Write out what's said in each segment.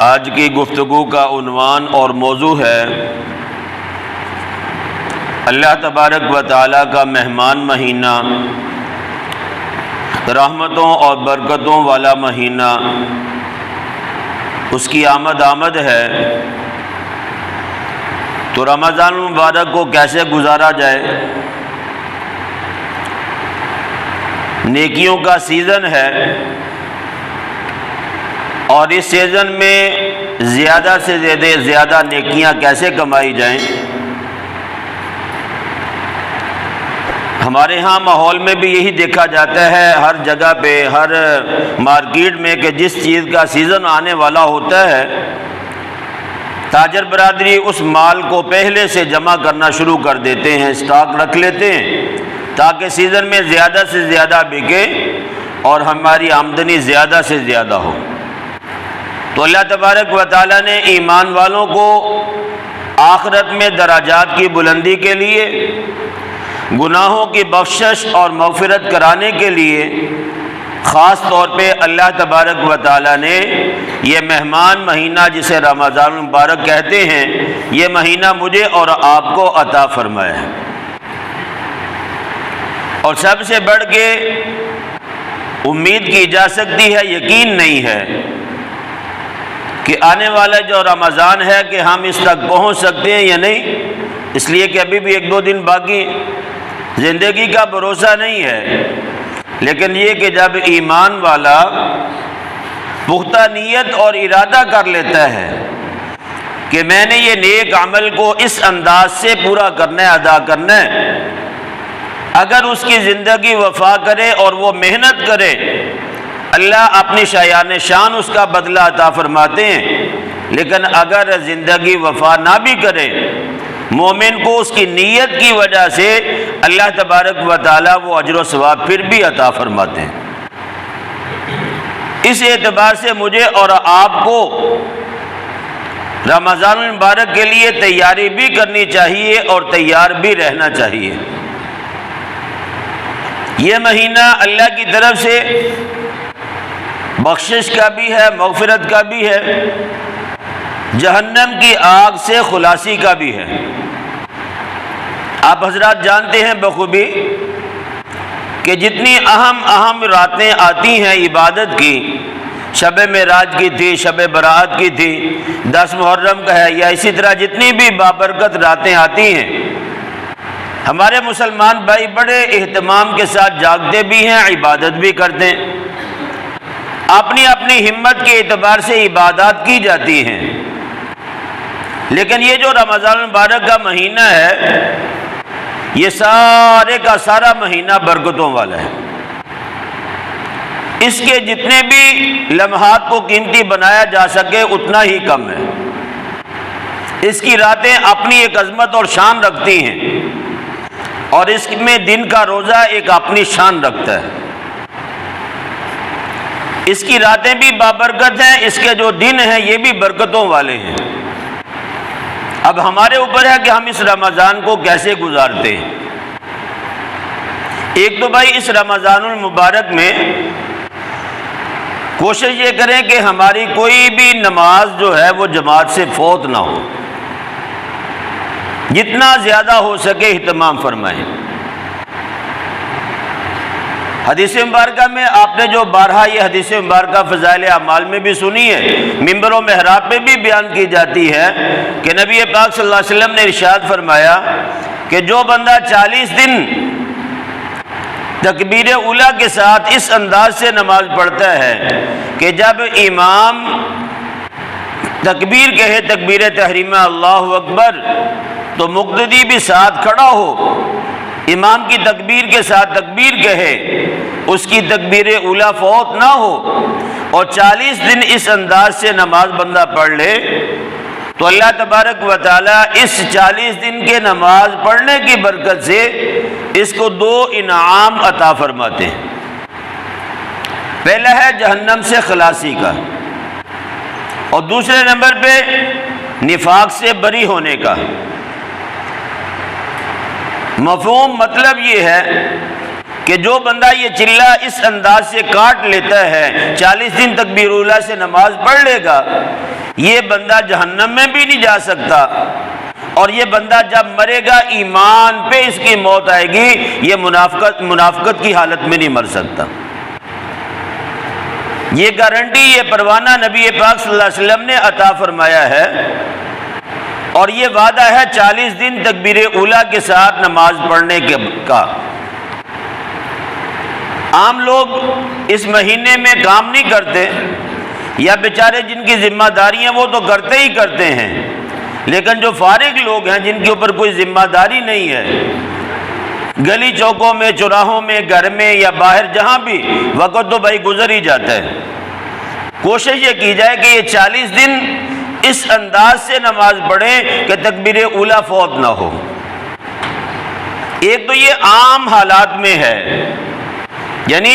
آج کی گفتگو کا عنوان اور موضوع ہے اللہ تبارک و تعالیٰ کا مہمان مہینہ، رحمتوں اور برکتوں والا مہینہ، اس کی آمد ہے، تو رمضان المبارک کو کیسے گزارا جائے۔ نیکیوں کا سیزن ہے اور اس سیزن میں زیادہ سے زیادہ نیکیاں کیسے کمائی جائیں۔ ہمارے ہاں ماحول میں بھی یہی دیکھا جاتا ہے، ہر جگہ پہ، ہر مارکیٹ میں، کہ جس چیز کا سیزن آنے والا ہوتا ہے تاجر برادری اس مال کو پہلے سے جمع کرنا شروع کر دیتے ہیں، اسٹاک رکھ لیتے ہیں تاکہ سیزن میں زیادہ سے زیادہ بکے اور ہماری آمدنی زیادہ سے زیادہ ہو۔ تو اللہ تبارک و تعالیٰ نے ایمان والوں کو آخرت میں درجات کی بلندی کے لیے، گناہوں کی بخشش اور مغفرت کرانے کے لیے خاص طور پہ اللہ تبارک و تعالیٰ نے یہ مہمان مہینہ جسے رمضان المبارک کہتے ہیں، یہ مہینہ مجھے اور آپ کو عطا فرمایا ہے۔ اور سب سے بڑھ کے امید کی جا سکتی ہے، یقین نہیں ہے کہ آنے والا جو رمضان ہے کہ ہم اس تک پہنچ سکتے ہیں یا نہیں، اس لیے کہ ابھی بھی 1-2 دن باقی، زندگی کا بھروسہ نہیں ہے۔ لیکن یہ کہ جب ایمان والا پختہ نیت اور ارادہ کر لیتا ہے کہ میں نے یہ نیک عمل کو اس انداز سے پورا کرنا ہے، ادا کرنا ہے، اگر اس کی زندگی وفا کرے اور وہ محنت کرے، اللہ اپنی شایان شان اس کا بدلہ عطا فرماتے ہیں۔ لیکن اگر زندگی وفا نہ بھی کرے، مومن کو اس کی نیت کی وجہ سے اللہ تبارک و تعالیٰ وہ اجر و ثواب پھر بھی عطا فرماتے ہیں۔ اس اعتبار سے مجھے اور آپ کو رمضان المبارک کے لیے تیاری بھی کرنی چاہیے اور تیار بھی رہنا چاہیے۔ یہ مہینہ اللہ کی طرف سے بخشش کا بھی ہے، مغفرت کا بھی ہے، جہنم کی آگ سے خلاصی کا بھی ہے۔ آپ حضرات جانتے ہیں بخوبی کہ جتنی اہم راتیں آتی ہیں عبادت کی، شب معراج کی تھی، شب برات کی تھی، 10 محرم کا ہے، یا اسی طرح جتنی بھی بابرکت راتیں آتی ہیں، ہمارے مسلمان بھائی بڑے اہتمام کے ساتھ جاگتے بھی ہیں، عبادت بھی کرتے ہیں، اپنی اپنی ہمت کے اعتبار سے عبادات کی جاتی ہیں۔ لیکن یہ جو رمضان المبارک کا مہینہ ہے، یہ سارے کا سارا مہینہ برکتوں والا ہے۔ اس کے جتنے بھی لمحات کو قیمتی بنایا جا سکے اتنا ہی کم ہے۔ اس کی راتیں اپنی ایک عظمت اور شان رکھتی ہیں، اور اس میں دن کا روزہ ایک اپنی شان رکھتا ہے۔ اس کی راتیں بھی بابرکت ہیں، اس کے جو دن ہیں یہ بھی برکتوں والے ہیں۔ اب ہمارے اوپر ہے کہ ہم اس رمضان کو کیسے گزارتے ہیں۔ ایک تو بھائی اس رمضان المبارک میں کوشش یہ کریں کہ ہماری کوئی بھی نماز جو ہے وہ جماعت سے فوت نہ ہو، جتنا زیادہ ہو سکے اہتمام فرمائیں۔ حدیث مبارکہ میں آپ نے جو بارہا یہ حدیث مبارکہ فضائل اعمال میں بھی سنی ہے، ممبر و محراب پہ بھی بیان کی جاتی ہے کہ نبی پاک صلی اللہ علیہ وسلم نے ارشاد فرمایا کہ جو بندہ 40 دن تکبیر اولیٰ کے ساتھ اس انداز سے نماز پڑھتا ہے کہ جب امام تکبیر کہے، تکبیر تحریمہ اللہ اکبر، تو مقتدی بھی ساتھ کھڑا ہو، امام کی تکبیر کے ساتھ تکبیر کہے، اس کی تکبیر اولیٰ فوت نہ ہو، اور 40 دن اس انداز سے نماز بندہ پڑھ لے، تو اللہ تبارک و تعالیٰ اس 40 دن کے نماز پڑھنے کی برکت سے اس کو 2 انعام عطا فرماتے ہیں۔ پہلا ہے جہنم سے خلاصی کا، اور دوسرے نمبر پہ نفاق سے بری ہونے کا۔ مفہوم مطلب یہ ہے کہ جو بندہ یہ چلہ اس انداز سے کاٹ لیتا ہے، 40 دن تکبیر اولیٰ سے نماز پڑھ لے گا، یہ بندہ جہنم میں بھی نہیں جا سکتا، اور یہ بندہ جب مرے گا ایمان پہ اس کی موت آئے گی، یہ منافقت کی حالت میں نہیں مر سکتا۔ یہ گارنٹی، یہ پروانہ نبی پاک صلی اللہ علیہ وسلم نے عطا فرمایا ہے، اور یہ وعدہ ہے 40 دن تکبیر اولیٰ کے ساتھ نماز پڑھنے کا۔ عام لوگ اس مہینے میں کام نہیں کرتے، یا بیچارے جن کی ذمہ داری ہیں وہ تو کرتے ہی کرتے ہیں، لیکن جو فارغ لوگ ہیں جن کے اوپر کوئی ذمہ داری نہیں ہے، گلی چوکوں میں، چوراہوں میں، گھر میں یا باہر جہاں بھی، وقت تو بھائی گزر ہی جاتا ہے۔ کوشش یہ کی جائے کہ یہ 40 دن اس انداز سے نماز پڑھیں کہ تکبیر اولیٰ فوت نہ ہو۔ ایک تو یہ عام حالات میں ہے، یعنی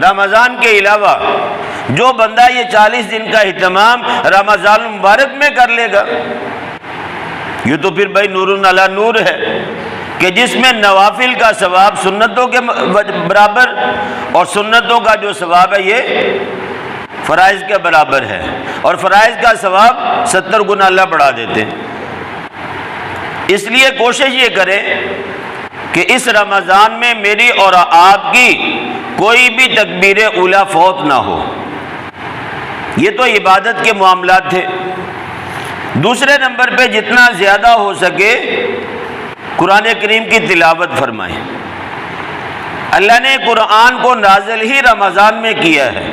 رمضان کے علاوہ جو بندہ یہ 40 دن کا اہتمام رمضان المبارک میں کر لے گا، یہ تو پھر بھائی نور علی نور ہے کہ جس میں نوافل کا ثواب سنتوں کے برابر، اور سنتوں کا جو ثواب ہے یہ فرائض کے برابر ہے، اور فرائض کا ثواب 70 گنا اللہ بڑھا دیتے ہیں۔ اس لیے کوشش یہ کریں کہ اس رمضان میں میری اور آپ کی کوئی بھی تکبیر اولیٰ فوت نہ ہو۔ یہ تو عبادت کے معاملات تھے۔ دوسرے نمبر پہ جتنا زیادہ ہو سکے قرآن کریم کی تلاوت فرمائیں۔ اللہ نے قرآن کو نازل ہی رمضان میں کیا ہے،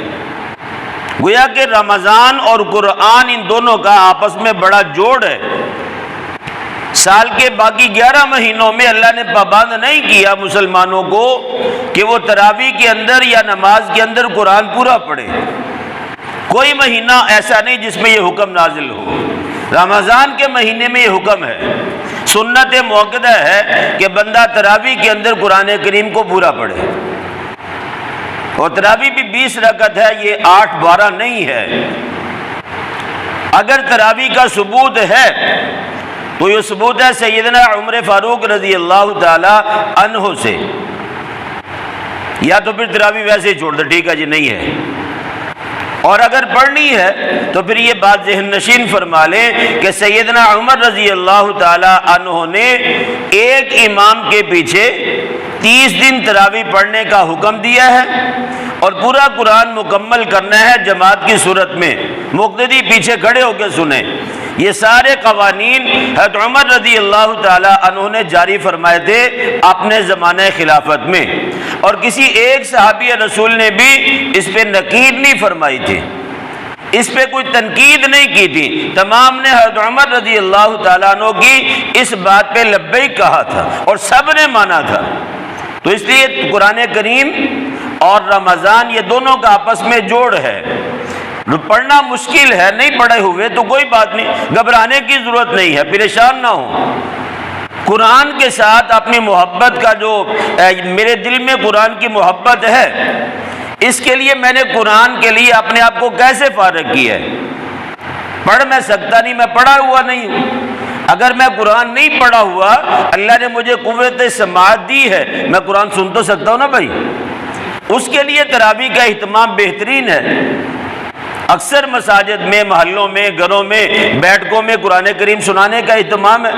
گویا کہ رمضان اور قرآن ان دونوں کا آپس میں بڑا جوڑ ہے۔ سال کے باقی 11 مہینوں میں اللہ نے پابند نہیں کیا مسلمانوں کو کہ وہ تراویح کے اندر یا نماز کے اندر قرآن پورا پڑھے۔ کوئی مہینہ ایسا نہیں جس میں یہ حکم نازل ہو۔ رمضان کے مہینے میں یہ حکم ہے، سنت موقدہ ہے کہ بندہ تراویح کے اندر قرآن کریم کو پورا پڑھے، اور تراویح بھی 20 رکعت ہے، یہ 8-12 نہیں ہے۔ اگر تراویح کا ثبوت ہے تو یہ ثبوت ہے سیدنا عمر فاروق رضی اللہ تعالی عنہ سے، یا تو پھر تراویح ویسے ہی چھوڑ دے، ٹھیک ہے جی نہیں ہے۔ اور اگر پڑھنی ہے تو پھر یہ بات ذہن نشین فرما لیں کہ سیدنا عمر رضی اللہ تعالی عنہ نے ایک امام کے پیچھے 30 دن تراویح پڑھنے کا حکم دیا ہے، اور پورا قرآن مکمل کرنا ہے جماعت کی صورت میں، مقتدی پیچھے کھڑے ہو کے سنیں۔ یہ سارے قوانین حضرت عمر رضی اللہ تعالی عنہ نے جاری فرمائے تھے اپنے زمانہ خلافت میں، اور کسی ایک صحابی رسول نے بھی اس پہ نکیر نہیں فرمائی تھی، اس پہ کوئی تنقید نہیں کی تھی۔ تمام نے حضرت عمر رضی اللہ تعالیٰ عنہ کی اس بات پہ لبیک کہا تھا، اور سب نے مانا تھا۔ تو اس لیے قرآن کریم اور رمضان یہ دونوں کا آپس میں جوڑ ہے۔ پڑھنا مشکل ہے، نہیں پڑھے ہوئے تو کوئی بات نہیں، گھبرانے کی ضرورت نہیں ہے، پریشان نہ ہوں۔ قرآن کے ساتھ اپنی محبت کا جو میرے دل میں قرآن کی محبت ہے، اس کے لیے میں نے قرآن کے لیے اپنے آپ کو کیسے فارغ کیا ہے۔ پڑھ میں سکتا نہیں، میں پڑھا ہوا نہیں ہوں۔ اگر میں قرآن نہیں پڑھا ہوا، اللہ نے مجھے قوت سماعت دی ہے، میں قرآن سن تو سکتا ہوں نا بھائی۔ اس کے لیے تراویح کا اہتمام بہترین ہے۔ اکثر مساجد میں، محلوں میں، گھروں میں، بیٹھکوں میں قرآن کریم سنانے کا اہتمام ہے۔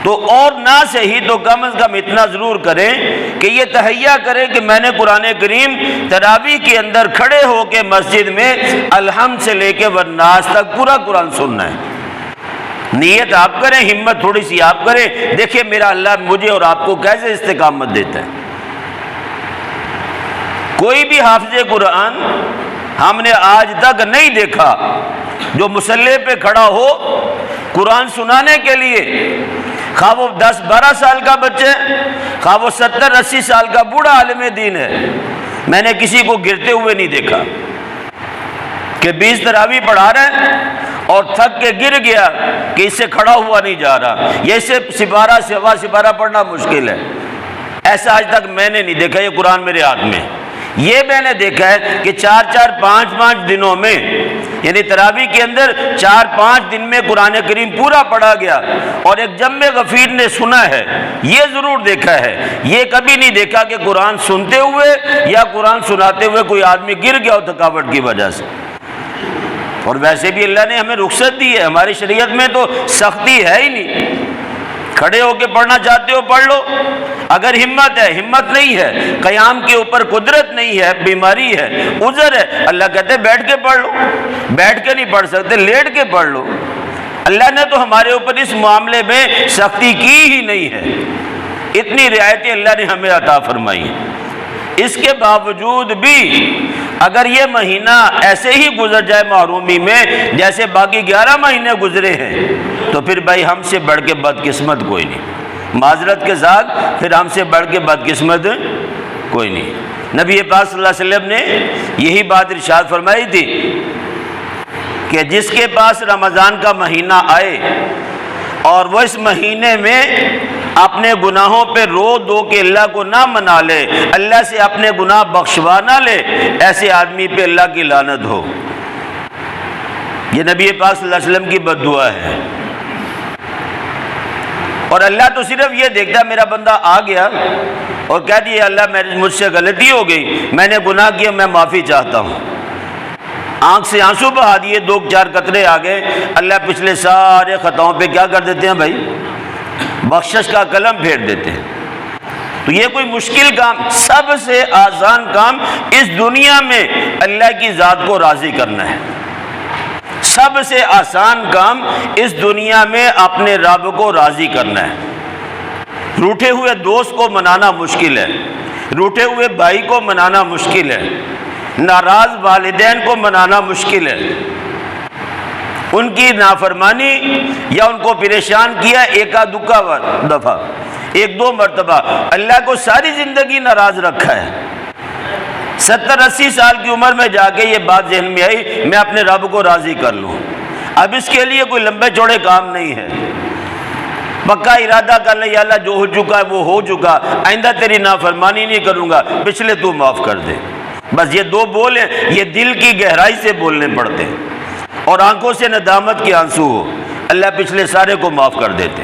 تو اور نہ صحیح تو کم از کم اتنا ضرور کریں کہ یہ تہیہ کریں کہ میں نے قرآن کریم تراویح کے اندر کھڑے ہو کے مسجد میں الحمد سے لے کے والناس تک پورا قرآن سننا ہے۔ نیت آپ کریں، ہمت تھوڑی سی آپ کریں، دیکھیں میرا اللہ مجھے اور آپ کو کیسے استقامت دیتا ہے۔ کوئی بھی حافظ قرآن ہم نے آج تک نہیں دیکھا جو مصلی پہ کھڑا ہو قرآن سنانے کے لیے، خواہ وہ 10-12 سال کا بچہ ہے، خواہ وہ 70-80 سال کا بوڑھا عالم دین ہے، میں نے کسی کو گرتے ہوئے نہیں دیکھا کہ 20 تراویح پڑھا رہے ہیں اور تھک کے گر گیا کہ اس سے کھڑا ہوا نہیں جا رہا، یہ سے سپارہ سوا سپارہ پڑھنا مشکل ہے۔ ایسا آج تک میں نے نہیں دیکھا۔ یہ قرآن میرے ہاتھ میں، یہ میں نے دیکھا ہے کہ 4-4 5-5 دنوں میں، یعنی تراویح کے اندر 4-5 دن میں قرآن کریم پورا پڑھا گیا، اور ایک جم غفیر نے سنا ہے، یہ ضرور دیکھا ہے۔ یہ کبھی نہیں دیکھا کہ قرآن سنتے ہوئے یا قرآن سناتے ہوئے کوئی آدمی گر گیا ہو تھکاوٹ کی وجہ سے۔ اور ویسے بھی اللہ نے ہمیں رخصت دی ہے، ہماری شریعت میں تو سختی ہے ہی نہیں، کھڑے ہو کے پڑھنا چاہتے ہو پڑھ لو، اگر ہمت ہے، ہمت نہیں ہے، قیام کے اوپر قدرت نہیں ہے، بیماری ہے، عذر ہے، اللہ کہتے ہیں بیٹھ کے پڑھ لو، بیٹھ کے نہیں پڑھ سکتے لیٹ کے پڑھ لو۔ اللہ نے تو ہمارے اوپر اس معاملے میں سختی کی ہی نہیں ہے، اتنی رعایتیں اللہ نے ہمیں عطا فرمائی ہیں۔ اس کے باوجود بھی اگر یہ مہینہ ایسے ہی گزر جائے محرومی میں جیسے باقی 11 مہینے گزرے ہیں، تو پھر بھائی ہم سے بڑھ کے بدقسمت کوئی نہیں، معذرت کے ساتھ پھر ہم سے بڑھ کے بدقسمت کوئی نہیں۔ نبی پاک صلی اللہ علیہ وسلم نے یہی بات ارشاد فرمائی تھی کہ جس کے پاس رمضان کا مہینہ آئے اور وہ اس مہینے میں اپنے گناہوں پہ رو دو کہ اللہ کو نہ منا لے، اللہ سے اپنے گناہ بخشوا نہ لے، ایسے آدمی پہ اللہ کی لعنت ہو۔ یہ نبی پاک صلی اللہ علیہ وسلم کی بد دعا ہے۔ اور اللہ تو صرف یہ دیکھتا ہے میرا بندہ آ گیا اور کہہ دیا اللہ مجھ سے غلطی ہو گئی، میں نے گناہ کیا، میں معافی چاہتا ہوں، آنکھ سے آنسو بہا دیے، 2-4 قطرے آ گئے، اللہ پچھلے سارے خطاؤں پہ کیا کر دیتے ہیں بھائی؟ بخشش کا قلم پھیر دیتے ہیں۔ تو یہ کوئی مشکل کام، سب سے آسان کام اس دنیا میں اللہ کی ذات کو راضی کرنا ہے، سب سے آسان کام اس دنیا میں اپنے رب کو راضی کرنا ہے۔ روٹھے ہوئے دوست کو منانا مشکل ہے، روٹھے ہوئے بھائی کو منانا مشکل ہے، ناراض والدین کو منانا مشکل ہے، ان کی نافرمانی یا ان کو پریشان کیا ایک دکا دفعہ، 1-2 مرتبہ، اللہ کو ساری زندگی ناراض رکھا ہے۔ 70-80 سال کی عمر میں جا کے یہ بات ذہن میں آئی میں اپنے رب کو راضی کر لوں۔ اب اس کے لیے کوئی لمبے چوڑے کام نہیں ہے، پکا ارادہ کر لیں یا اللہ جو ہو چکا ہے وہ ہو چکا، آئندہ تیری نافرمانی نہیں کروں گا، پچھلے تو معاف کر دے۔ بس یہ 2 بول ہیں، یہ دل کی گہرائی سے بولنے پڑتے ہیں، اور آنکھوں سے ندامت کے آنسو ہو، اللہ پچھلے سارے کو معاف کر دیتے۔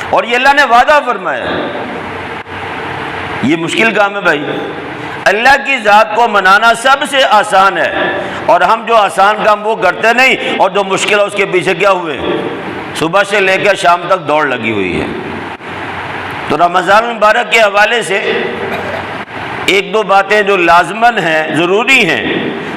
اور یہ اللہ نے وعدہ فرمایا، یہ مشکل کام ہے بھائی، اللہ کی ذات کو منانا سب سے آسان ہے، اور ہم جو آسان کام وہ کرتے نہیں، اور جو مشکل ہے اس کے پیچھے کیا ہوئے، صبح سے لے کر شام تک دوڑ لگی ہوئی ہے۔ تو رمضان المبارک کے حوالے سے 1-2 باتیں جو لازماً ہیں، ضروری ہیں،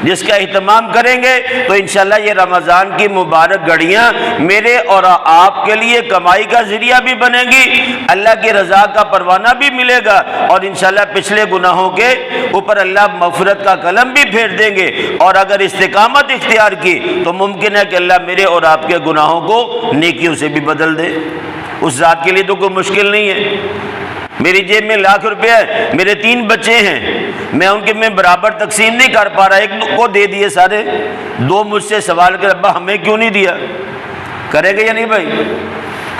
جس کا اہتمام کریں گے تو انشاءاللہ یہ رمضان کی مبارک گھڑیاں میرے اور آپ کے لیے کمائی کا ذریعہ بھی بنے گی، اللہ کی رضا کا پروانہ بھی ملے گا، اور انشاءاللہ پچھلے گناہوں کے اوپر اللہ مغفرت کا قلم بھی پھیر دیں گے، اور اگر استقامت اختیار کی تو ممکن ہے کہ اللہ میرے اور آپ کے گناہوں کو نیکیوں سے بھی بدل دے۔ اس ذات کے لیے تو کوئی مشکل نہیں ہے۔ میری جیب میں 1,00,000 روپے ہے، میرے 3 بچے ہیں، میں ان کے میں برابر تقسیم نہیں کر پا رہا، ایک کو دے دیے سارے، 2 مجھ سے سوال کر ابا ہمیں کیوں نہیں دیا، کرے گا یا نہیں بھائی؟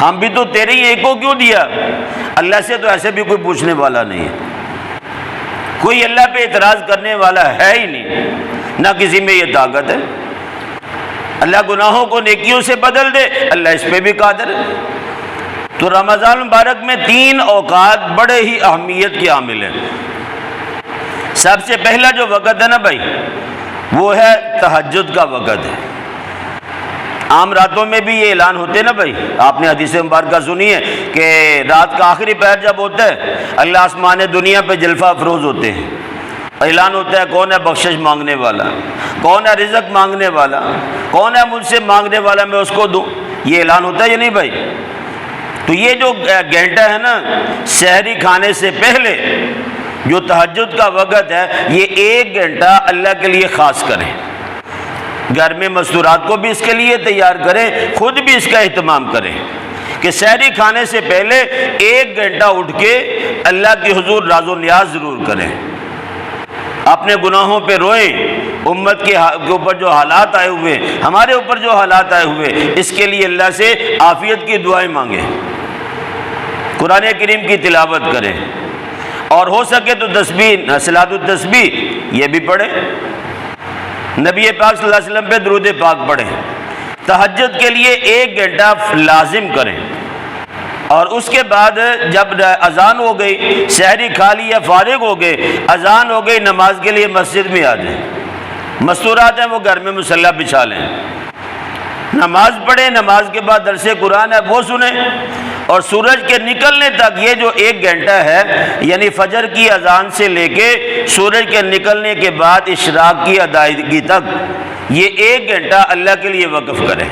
ہم بھی تو تیرے ہی، ایک کو کیوں دیا؟ اللہ سے تو ایسے بھی کوئی پوچھنے والا نہیں ہے، کوئی اللہ پہ اعتراض کرنے والا ہے ہی نہیں، نہ کسی میں یہ طاقت ہے۔ اللہ گناہوں کو نیکیوں سے بدل دے، اللہ اس پہ بھی قادر ہے۔ تو رمضان مبارک میں 3 اوقات بڑے ہی اہمیت کے حامل ہیں۔ سب سے پہلا جو وقت ہے نا بھائی، وہ ہے تہجد کا وقت ہے۔ عام راتوں میں بھی یہ اعلان ہوتے ہیں نا بھائی، آپ نے حدیث مبارکہ سنی ہے کہ رات کا آخری پہر جب ہوتا ہے اللہ آسمان دنیا پہ جلفہ افروز ہوتے ہیں، اعلان ہوتا ہے کون ہے بخشش مانگنے والا، کون ہے رزق مانگنے والا، کون ہے مجھ سے مانگنے والا میں اس کو دوں، یہ اعلان ہوتا ہے یا نہیں بھائی؟ تو یہ جو گھنٹہ ہے نا سحری کھانے سے پہلے جو تہجد کا وقت ہے، یہ 1 گھنٹہ اللہ کے لیے خاص کریں، گھر میں مستورات کو بھی اس کے لیے تیار کریں، خود بھی اس کا اہتمام کریں کہ سحری کھانے سے پہلے 1 گھنٹہ اٹھ کے اللہ کی حضور راز و نیاز ضرور کریں، اپنے گناہوں پہ روئیں، امت کے اوپر جو حالات آئے ہوئے، ہمارے اوپر جو حالات آئے ہوئے، اس کے لیے اللہ سے عافیت کی دعائیں مانگیں، قرآن کریم کی تلاوت کریں، اور ہو سکے تو تسبیح، صلاۃ التسبیح یہ بھی پڑھیں، نبی پاک صلی اللہ علیہ وسلم پہ درود پاک پڑھیں، تہجد کے لیے 1 گھنٹہ لازم کریں، اور اس کے بعد جب اذان ہو گئی، سحری کھا لی یا فارغ ہو گئے، اذان ہو گئی، نماز کے لیے مسجد میں آ جائیں، مستورات ہیں وہ گھر میں مصلی بچھا لیں، نماز پڑھیں، نماز کے بعد درس قرآن ہے وہ سنیں، اور سورج کے نکلنے تک یہ جو 1 گھنٹہ ہے، یعنی فجر کی اذان سے لے کے سورج کے نکلنے کے بعد اشراق کی ادائیگی تک، یہ 1 گھنٹہ اللہ کے لیے وقف کریں۔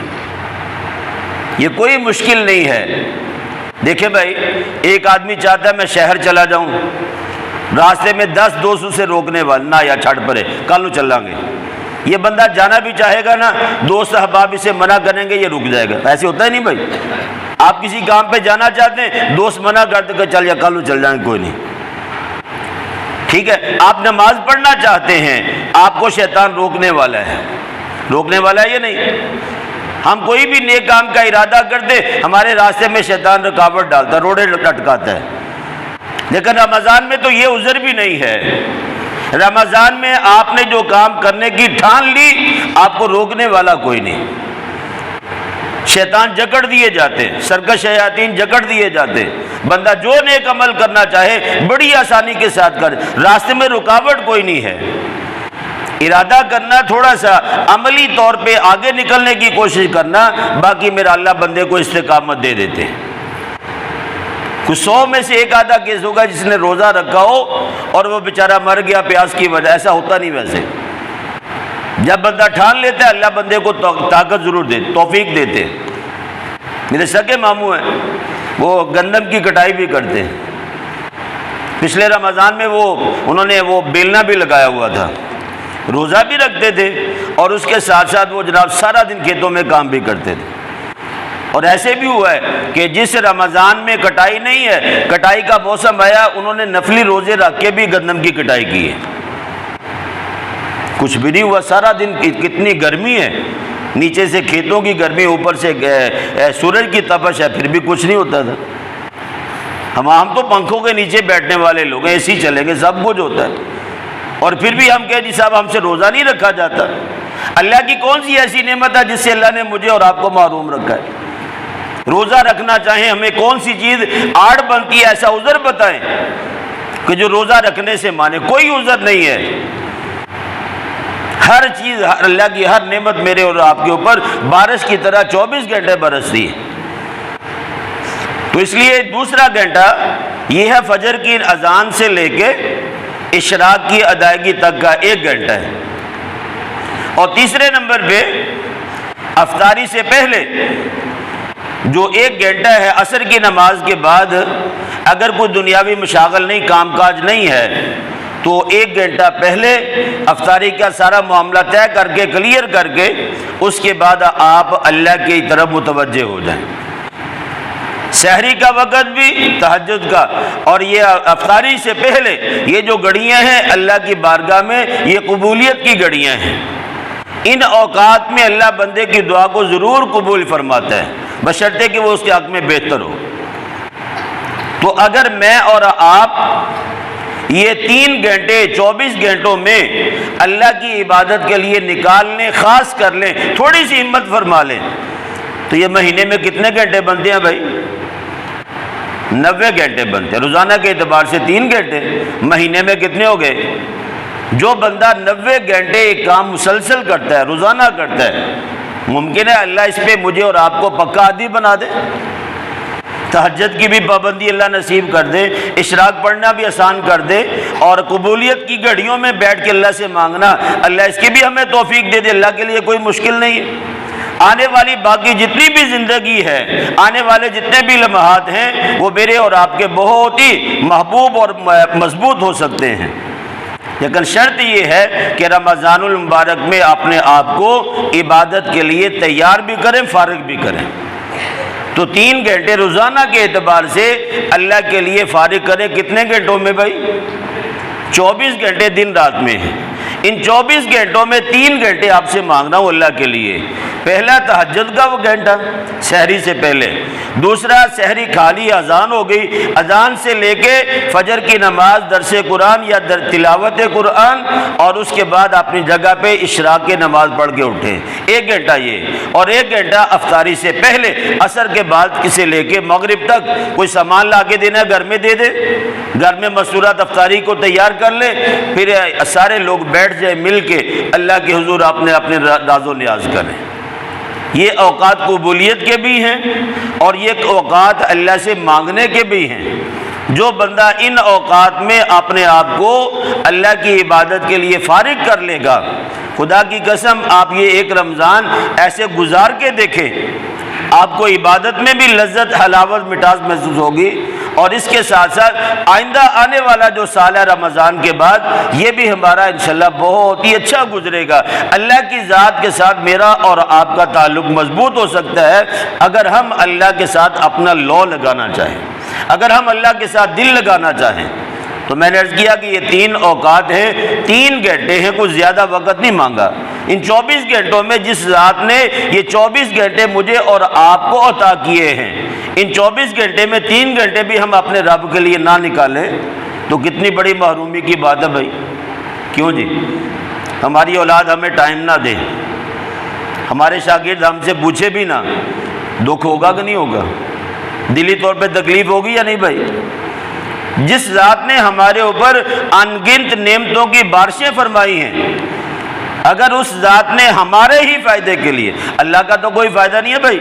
یہ کوئی مشکل نہیں ہے۔ دیکھیں بھائی، ایک آدمی چاہتا ہے میں شہر چلا جاؤں، راستے میں 10 دوست اسے روکنے والے، نہ یا چھڑ پڑے، کل نو چلیں گے۔ یہ بندہ جانا بھی چاہے گا نا، دوست احباب اسے منع کریں گے، یہ رک جائے گا۔ ایسے ہوتا ہے نہیں بھائی؟ آپ کسی کام پہ جانا چاہتے ہیں، دوست منع کرتے کہ چل یا کل نو چل جائیں گے، کوئی نہیں، ٹھیک ہے۔ آپ نماز پڑھنا چاہتے ہیں، آپ کو شیطان روکنے والا ہے، روکنے والا ہے یا نہیں؟ ہم کوئی بھی نیک کام کا ارادہ کرتے، ہمارے راستے میں شیطان رکاوٹ ڈالتا ہے، روڑے لٹکاتا ہے۔ لیکن رمضان میں تو یہ عذر بھی نہیں ہے۔ رمضان میں آپ نے جو کام کرنے کی ٹھان لی، آپ کو روکنے والا کوئی نہیں۔ شیطان جکڑ دیے جاتے، سرکش شیاطین جکڑ دیے جاتے۔ بندہ جو نیک عمل کرنا چاہے بڑی آسانی کے ساتھ کرے، راستے میں رکاوٹ کوئی نہیں ہے۔ ارادہ کرنا، تھوڑا سا عملی طور پہ آگے نکلنے کی کوشش کرنا، باقی میرا اللہ بندے کو استقامت دے دیتے ہیں۔ کچھ 100 میں سے ایک آدھا کیس ہوگا جس نے روزہ رکھا ہو اور وہ بیچارہ مر گیا پیاس کی وجہ، ایسا ہوتا نہیں۔ ویسے جب بندہ ٹھان لیتا ہے، اللہ بندے کو طاقت ضرور دے، توفیق دیتے۔ میرے سگے ماموں ہیں، وہ گندم کی کٹائی بھی کرتے ہیں۔ پچھلے رمضان میں انہوں نے وہ بیلنا بھی لگایا ہوا تھا، روزہ بھی رکھتے تھے اور اس کے ساتھ ساتھ وہ جناب سارا دن کھیتوں میں کام بھی کرتے تھے۔ اور ایسے بھی ہوا ہے کہ جس رمضان میں کٹائی نہیں ہے، کٹائی کا موسم آیا، انہوں نے نفلی روزے رکھ کے بھی گندم کی کٹائی کی ہے۔ کچھ بھی نہیں ہوا، سارا دن کتنی گرمی ہے، نیچے سے کھیتوں کی گرمی، اوپر سے سورج کی تپش ہے، پھر بھی کچھ نہیں ہوتا تھا۔ ہم تو پنکھوں کے نیچے بیٹھنے والے لوگ ہیں، اے سی چلیں گے، سب کچھ ہوتا ہے، اور پھر بھی ہم کہتے جی صاحب ہم سے روزہ نہیں رکھا جاتا۔ اللہ کی کون سی ایسی نعمت ہے جس سے اللہ نے مجھے اور آپ کو محروم رکھا ہے؟ روزہ رکھنا چاہیں، ہمیں کون سی چیز آڑ بنتی ہے؟ ایسا عذر بتائیں کہ جو روزہ رکھنے سے مانے۔ کوئی عذر نہیں ہے۔ ہر چیز، اللہ کی ہر نعمت میرے اور آپ کے اوپر بارش کی طرح 24 گھنٹے برستی ہے۔ تو اس لیے دوسرا گھنٹہ یہ ہے فجر کی اذان سے لے کے اشراق کی ادائیگی تک کا 1 گھنٹہ ہے۔ اور تیسرے نمبر پہ افطاری سے پہلے جو 1 گھنٹہ ہے، عصر کی نماز کے بعد اگر کوئی دنیاوی مشاغل نہیں، کام کاج نہیں ہے، تو 1 گھنٹہ پہلے افطاری کا سارا معاملہ طے کر کے، کلیئر کر کے، اس کے بعد آپ اللہ کی طرف متوجہ ہو جائیں۔ سحری کا وقت بھی، تہجد کا، اور یہ افطاری سے پہلے یہ جو گھڑیاں ہیں اللہ کی بارگاہ میں، یہ قبولیت کی گھڑیاں ہیں۔ ان اوقات میں اللہ بندے کی دعا کو ضرور قبول فرماتا ہے، بشرطے کہ وہ اس کے حق میں بہتر ہو۔ تو اگر میں اور آپ یہ 3 گھنٹے 24 گھنٹوں میں اللہ کی عبادت کے لیے نکال لیں، خاص کر لیں، تھوڑی سی ہمت فرما لیں، تو یہ مہینے میں کتنے گھنٹے بنتے ہیں بھائی؟ 90 گھنٹے بنتے ہیں۔ روزانہ کے اعتبار سے 3 گھنٹے، مہینے میں کتنے ہو گئے؟ جو بندہ 90 گھنٹے ایک کام مسلسل کرتا ہے، روزانہ کرتا ہے، ممکن ہے اللہ اس پہ مجھے اور آپ کو پکا عادی بنا دے۔ تہجد کی بھی پابندی اللہ نصیب کر دے، اشراق پڑھنا بھی آسان کر دے، اور قبولیت کی گھڑیوں میں بیٹھ کے اللہ سے مانگنا، اللہ اس کی بھی ہمیں توفیق دے دے۔ اللہ کے لیے کوئی مشکل نہیں ہے۔ آنے والی باقی جتنی بھی زندگی ہے، آنے والے جتنے بھی لمحات ہیں، وہ میرے اور آپ کے بہت ہی محبوب اور مضبوط ہو سکتے ہیں، لیکن شرط یہ ہے کہ رمضان المبارک میں اپنے آپ کو عبادت کے لیے تیار بھی کریں، فارغ بھی کریں۔ تو 3 گھنٹے روزانہ کے اعتبار سے اللہ کے لیے فارغ کریں۔ کتنے گھنٹوں میں بھائی؟ 24 گھنٹے دن رات میں ہیں۔ ان 24 گھنٹوں میں 3 گھنٹے آپ سے مانگنا ہوں اللہ کے لیے۔ پہلا تہجد کا وہ گھنٹہ سحری سے پہلے، دوسرا سحری کھالی اذان ہو گئی، اذان سے لے کے فجر کی نماز، درس قرآن یا تلاوت قرآن، اور اس کے بعد اپنی جگہ پہ اشراق کی نماز پڑھ کے اٹھیں، 1 گھنٹہ یہ، اور 1 گھنٹہ افطاری سے پہلے عصر کے بعد سے لے کے مغرب تک کوئی سامان لا کے دینا ہے گھر میں دے دے، گھر میں مستورات افطاری کو تیار کر لے، پھر سارے لوگ بیٹھ بیٹھ جائے مل کے اللہ کے حضور اپنے راز و نیاز کریں۔ یہ اوقات قبولیت کے بھی ہیں اور یہ اوقات اللہ سے مانگنے کے بھی ہیں۔ جو بندہ ان اوقات میں اپنے آپ کو اللہ کی عبادت کے لیے فارغ کر لے گا، خدا کی قسم آپ یہ ایک رمضان ایسے گزار کے دیکھیں، آپ کو عبادت میں بھی لذت، حلاوت، مٹھاس محسوس ہوگی، اور اس کے ساتھ ساتھ آئندہ آنے والا جو سال ہے رمضان کے بعد، یہ بھی ہمارا انشاءاللہ بہت ہی اچھا گزرے گا۔ اللہ کی ذات کے ساتھ میرا اور آپ کا تعلق مضبوط ہو سکتا ہے اگر ہم اللہ کے ساتھ اپنا لو لگانا چاہیں، اگر ہم اللہ کے ساتھ دل لگانا چاہیں۔ تو میں نے عرض کیا کہ یہ 3 اوقات ہیں، 3 گھنٹے ہیں، کوئی زیادہ وقت نہیں مانگا۔ ان 24 گھنٹوں میں جس ذات نے یہ 24 گھنٹے مجھے اور آپ کو عطا کیے ہیں، ان 24 گھنٹے میں 3 گھنٹے بھی ہم اپنے رب کے لیے نہ نکالیں تو کتنی بڑی محرومی کی بات ہے بھائی۔ کیوں جی؟ ہماری اولاد ہمیں ٹائم نہ دے، ہمارے شاگرد ہم سے پوچھے بھی نہ، دکھ ہوگا کہ نہیں ہوگا؟ دلی طور پہ تکلیف ہوگی یا نہیں بھائی؟ جس ذات نے ہمارے اوپر ان گنت نعمتوں کی بارشیں فرمائی ہیں، اگر اس ذات نے ہمارے ہی فائدے کے لیے، اللہ کا تو کوئی فائدہ نہیں ہے بھائی،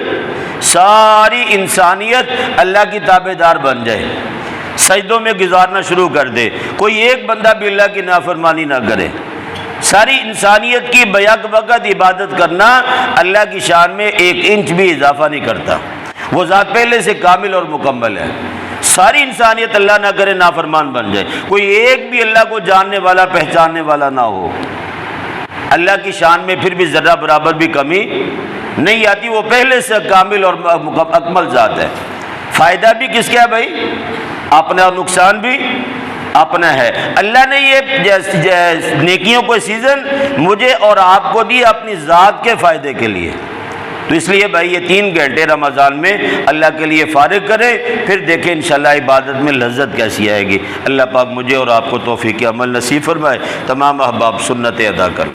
ساری انسانیت اللہ کی تابعدار بن جائے، سجدوں میں گزارنا شروع کر دے، کوئی ایک بندہ بھی اللہ کی نافرمانی نہ کرے، ساری انسانیت کی بیک وقت عبادت کرنا اللہ کی شان میں 1 انچ بھی اضافہ نہیں کرتا۔ وہ ذات پہلے سے کامل اور مکمل ہے۔ ساری انسانیت اللہ نہ کرے نافرمان بن جائے، کوئی ایک بھی اللہ کو جاننے والا، پہچاننے والا نہ ہو، اللہ کی شان میں پھر بھی ذرہ برابر بھی کمی نہیں آتی۔ وہ پہلے سے کامل اور اکمل ذات ہے۔ فائدہ بھی کس کا ہے بھائی؟ اپنا، اور نقصان بھی اپنا ہے۔ اللہ نے یہ نیکیوں کو سیزن مجھے اور آپ کو دی اپنی ذات کے فائدے کے لیے۔ تو اس لیے بھائی یہ 3 گھنٹے رمضان میں اللہ کے لیے فارغ کریں، پھر دیکھیں انشاءاللہ عبادت میں لذت کیسی آئے گی۔ اللہ پاک مجھے اور آپ کو توفیق عمل نصیب فرمائے، تمام احباب سنتیں ادا کر